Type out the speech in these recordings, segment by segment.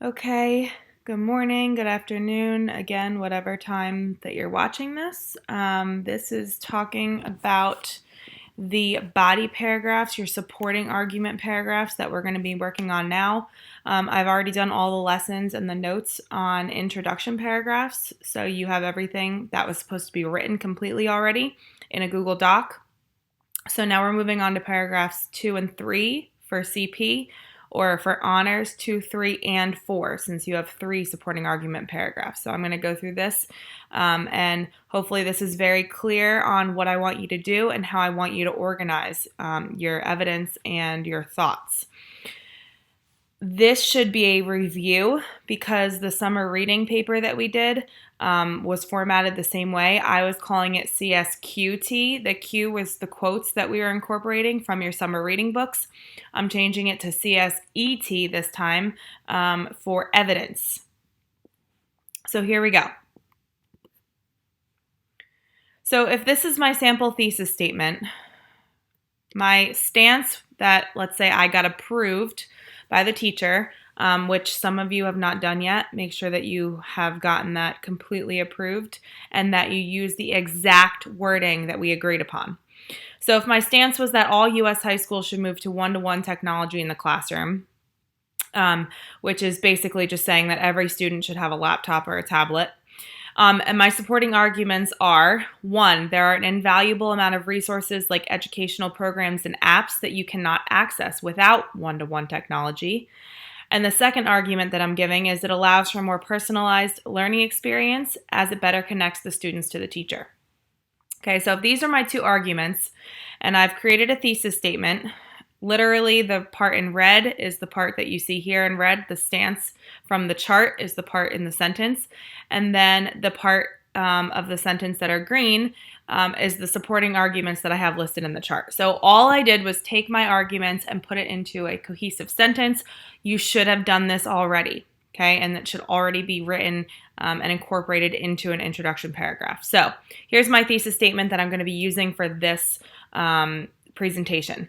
Okay, good morning, good afternoon, again, whatever time that you're watching this. This is talking about the body paragraphs, your supporting argument paragraphs that we're going to be working on now. I've already done all the lessons and the notes on introduction paragraphs, so you have everything that was supposed to be written completely already in a Google Doc. So now we're moving on to paragraphs 2 and 3 for CP, or for honors 2, 3, and 4, since you have 3 supporting argument paragraphs. So I'm going to go through this, and hopefully this is very clear on what I want you to do and how I want you to organize your evidence and your thoughts. This should be a review because the summer reading paper that we did was formatted the same way. I was calling it CSQT. The Q was the quotes that we were incorporating from your summer reading books. I'm changing it to CSET this time for evidence. So here we go. So if this is my sample thesis statement, my stance that, let's say, I got approved by the teacher, which some of you have not done yet. Make sure that you have gotten that completely approved and that you use the exact wording that we agreed upon. So if my stance was that all U.S. high schools should move to one-to-one technology in the classroom, which is basically just saying that every student should have a laptop or a tablet. And my supporting arguments are, 1, there are an invaluable amount of resources like educational programs and apps that you cannot access without one-to-one technology. And the second argument that I'm giving is it allows for a more personalized learning experience as it better connects the students to the teacher. Okay, so if these are my 2 arguments, and I've created a thesis statement. Literally, the part in red is the part that you see here in red. The stance from the chart is the part in the sentence. And then the part of the sentence that are green is the supporting arguments that I have listed in the chart. So all I did was take my arguments and put it into a cohesive sentence. You should have done this already, okay? And it should already be written and incorporated into an introduction paragraph. So here's my thesis statement that I'm going to be using for this presentation.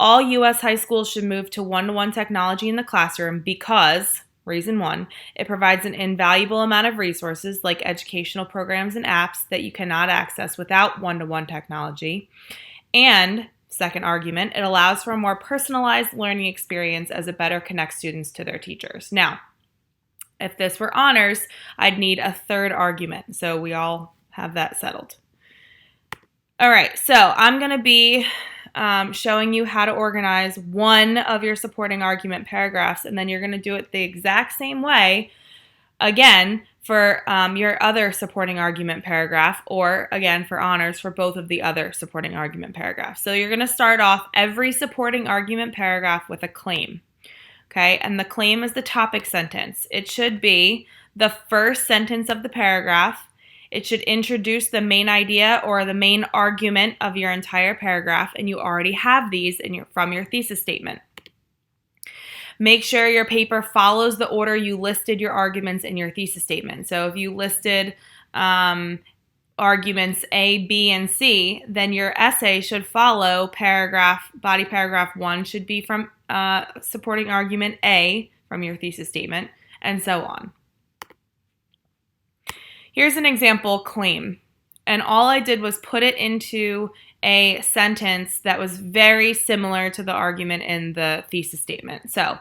All U.S. high schools should move to one-to-one technology in the classroom because, reason 1, it provides an invaluable amount of resources like educational programs and apps that you cannot access without one-to-one technology. And, second argument, it allows for a more personalized learning experience as it better connects students to their teachers. Now, if this were honors, I'd need a third argument, so we all have that settled. All right, so I'm going to be showing you how to organize one of your supporting argument paragraphs, and then you're going to do it the exact same way again for your other supporting argument paragraph, or again for honors for both of the other supporting argument paragraphs. So you're going to start off every supporting argument paragraph with a claim, okay? And the claim is the topic sentence. It should be the first sentence of the paragraph. It should introduce the main idea or the main argument of your entire paragraph, and you already have these from your thesis statement. Make sure your paper follows the order you listed your arguments in your thesis statement. So if you listed arguments A, B, and C, then your essay should follow body paragraph 1 should be from supporting argument A from your thesis statement, and so on. Here's an example claim, and all I did was put it into a sentence that was very similar to the argument in the thesis statement. So,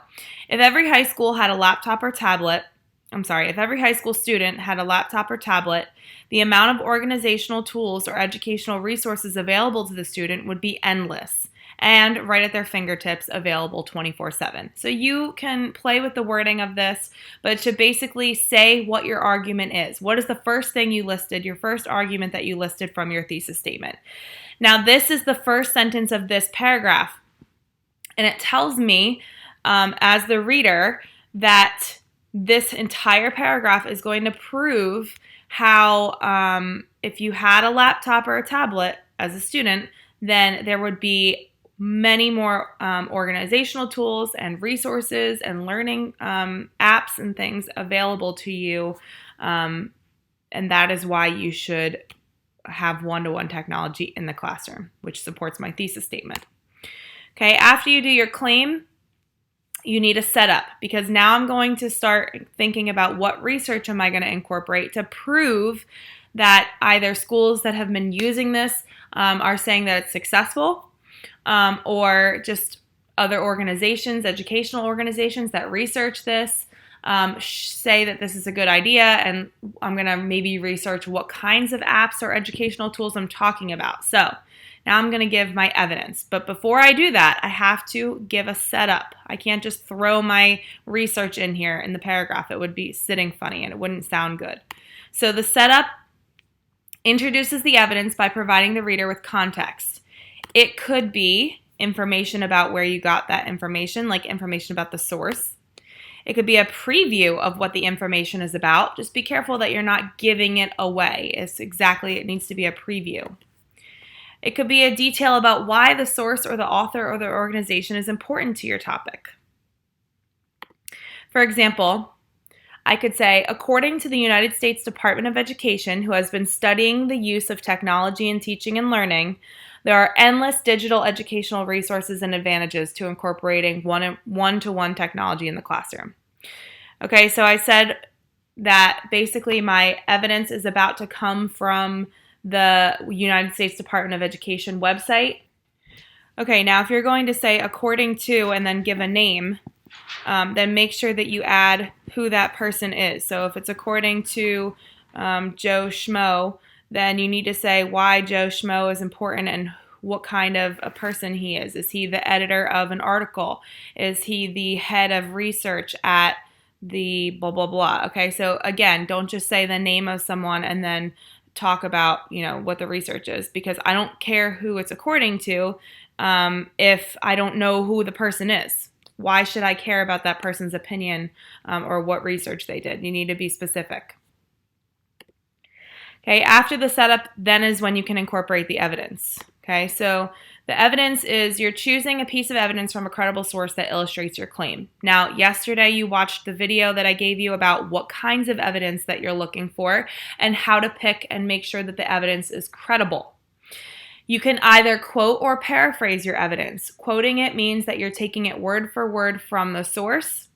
if every high school had a laptop or tablet, if every high school student had a laptop or tablet, the amount of organizational tools or educational resources available to the student would be endless and right at their fingertips, available 24/7. So you can play with the wording of this, but it should basically say what your argument is. What is the first thing you listed, your first argument that you listed from your thesis statement? Now, this is the first sentence of this paragraph, and it tells me, as the reader, that this entire paragraph is going to prove how if you had a laptop or a tablet as a student, then there would be many more organizational tools and resources and learning apps and things available to you, and that is why you should have one-to-one technology in the classroom, which supports my thesis statement. Okay, after you do your claim, you need a setup, because now I'm going to start thinking about what research am I going to incorporate to prove that either schools that have been using this are saying that it's successful, or just other organizations, educational organizations that research this, say that this is a good idea, and I'm going to maybe research what kinds of apps or educational tools I'm talking about. So now I'm going to give my evidence. But before I do that, I have to give a setup. I can't just throw my research in here in the paragraph. It would be sitting funny and it wouldn't sound good. So the setup introduces the evidence by providing the reader with context. It could be information about where you got that information, like information about the source. It could be a preview of what the information is about. Just be careful that you're not giving it away. It needs to be a preview. It could be a detail about why the source or the author or the organization is important to your topic. For example, I could say, according to the United States Department of Education, who has been studying the use of technology in teaching and learning, there are endless digital educational resources and advantages to incorporating one-to-one technology in the classroom. Okay, so I said that basically my evidence is about to come from the United States Department of Education website. Okay, now if you're going to say according to and then give a name, then make sure that you add who that person is. So if it's according to Joe Schmo, then you need to say why Joe Schmo is important and what kind of a person he is. Is he the editor of an article? Is he the head of research at the blah, blah, blah? Okay, so again, don't just say the name of someone and then talk about, what the research is, because I don't care who it's according to if I don't know who the person is. Why should I care about that person's opinion or what research they did? You need to be specific. Okay, after the setup, then is when you can incorporate the evidence. Okay, so the evidence is you're choosing a piece of evidence from a credible source that illustrates your claim. Now, yesterday you watched the video that I gave you about what kinds of evidence that you're looking for and how to pick and make sure that the evidence is credible. You can either quote or paraphrase your evidence. Quoting it means that you're taking it word for word from the source.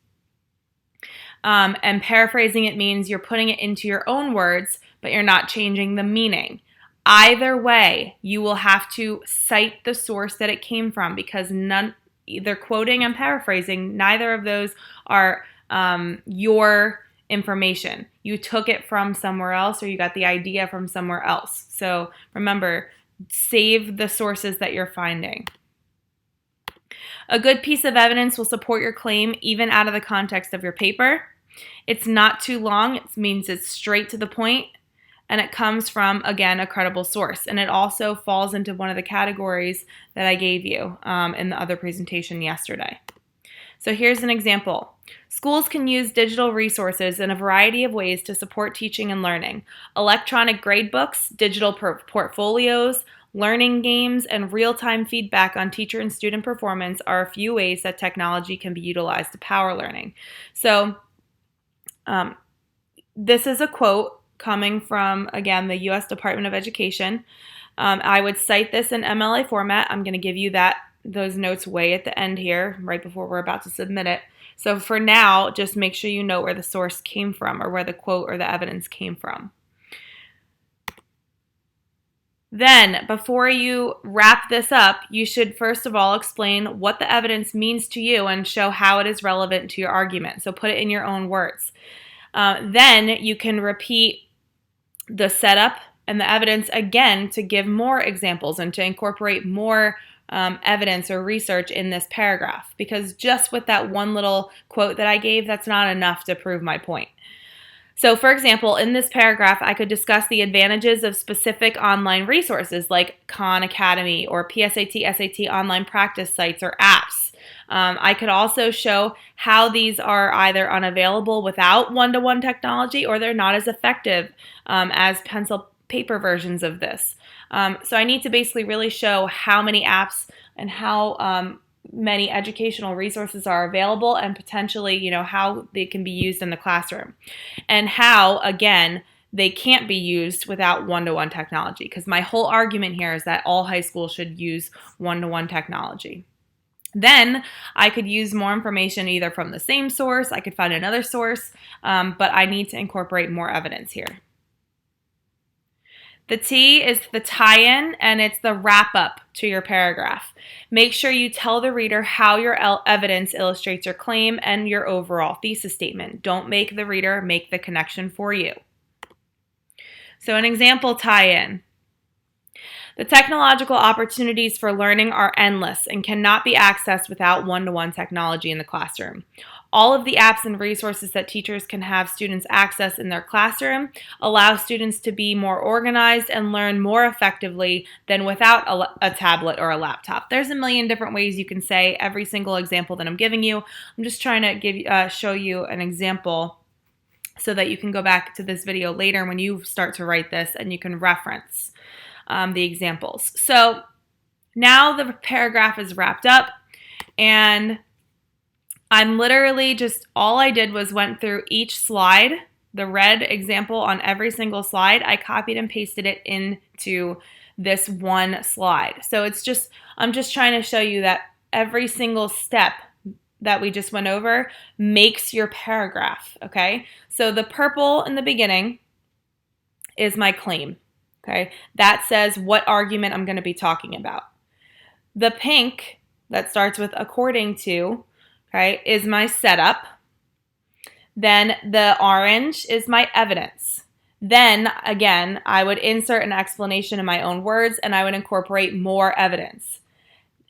And paraphrasing it means you're putting it into your own words, but you're not changing the meaning. Either way, you will have to cite the source that it came from, because either quoting and paraphrasing, neither of those are your information. You took it from somewhere else, or you got the idea from somewhere else. So remember, save the sources that you're finding. A good piece of evidence will support your claim even out of the context of your paper. It's not too long. It means it's straight to the point, and it comes from, again, a credible source. And it also falls into one of the categories that I gave you in the other presentation yesterday. So here's an example. Schools can use digital resources in a variety of ways to support teaching and learning. Electronic gradebooks, digital portfolios, learning games, and real-time feedback on teacher and student performance are a few ways that technology can be utilized to power learning. So this is a quote coming from, again, the U.S. Department of Education. I would cite this in MLA format. I'm going to give you those notes way at the end here, right before we're about to submit it. So for now, just make sure you know where the source came from, or where the quote or the evidence came from. Then, before you wrap this up, you should first of all explain what the evidence means to you and show how it is relevant to your argument. So put it in your own words. Then you can repeat the setup and the evidence again to give more examples and to incorporate more evidence or research in this paragraph, because just with that one little quote that I gave, that's not enough to prove my point. So, for example, in this paragraph, I could discuss the advantages of specific online resources like Khan Academy or PSAT, SAT online practice sites or apps. I could also show how these are either unavailable without one-to-one technology, or they're not as effective as pencil paper versions of this. So I need to basically really show how many apps and how many educational resources are available, and potentially, how they can be used in the classroom, and how, again, they can't be used without one-to-one technology, because my whole argument here is that all high schools should use one-to-one technology. Then I could use more information either from the same source, I could find another source, but I need to incorporate more evidence here. The T is the tie-in, and it's the wrap-up to your paragraph. Make sure you tell the reader how your evidence illustrates your claim and your overall thesis statement. Don't make the reader make the connection for you. So an example tie-in. The technological opportunities for learning are endless and cannot be accessed without one-to-one technology in the classroom. All of the apps and resources that teachers can have students access in their classroom allow students to be more organized and learn more effectively than without a tablet or a laptop. There's a million different ways you can say every single example that I'm giving you. I'm just trying to show you an example so that you can go back to this video later when you start to write this and you can reference the examples. So now the paragraph is wrapped up, and I'm literally just, all I did was went through each slide, the red example on every single slide. I copied and pasted it into this one slide. So it's just, I'm just trying to show you that every single step that we just went over makes your paragraph, okay? So the purple in the beginning is my claim. Okay, that says what argument I'm going to be talking about. The pink that starts with according to, okay, is my setup. Then the orange is my evidence. Then again, I would insert an explanation in my own words and I would incorporate more evidence.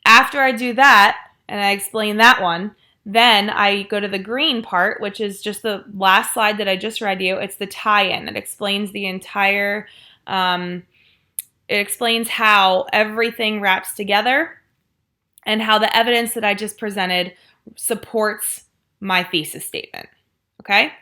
After I do that and I explain that one, then I go to the green part, which is just the last slide that I just read you. It's the tie-in. It explains the entire it explains how everything wraps together and how the evidence that I just presented supports my thesis statement. Okay?